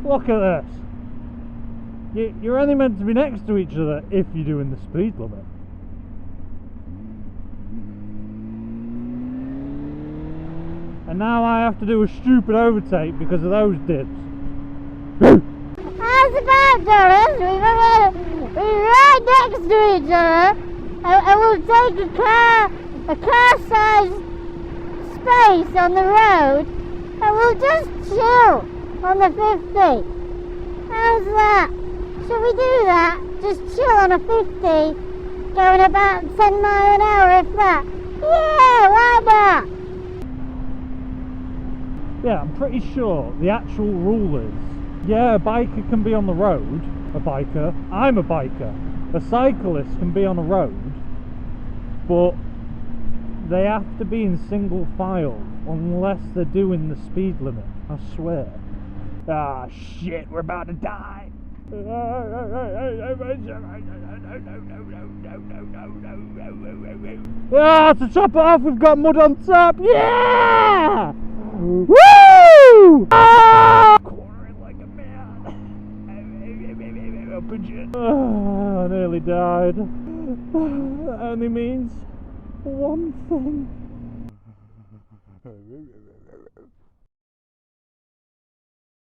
Look at this. You're only meant to be next to each other if you're doing the speed limit. And now I have to do a stupid overtake because of those dibs. How's about, Jonas? We're right next to each other, and we'll take a car-sized space on the road, and we'll just chill on the 50. How's that? Should we do that? Just chill on a 50, going about 10 miles an hour if that. Yeah, why not? Yeah, I'm pretty sure the actual rule is, yeah, a biker can be on the road, a biker, I'm a biker, a cyclist can be on a road, but they have to be in single file unless they're doing the speed limit, I swear. Ah, shit, we're about to die. Ah, to top it off, we've got mud on top, yeah! Woo! Ah! Quartering like a man. I nearly died. That only means one thing.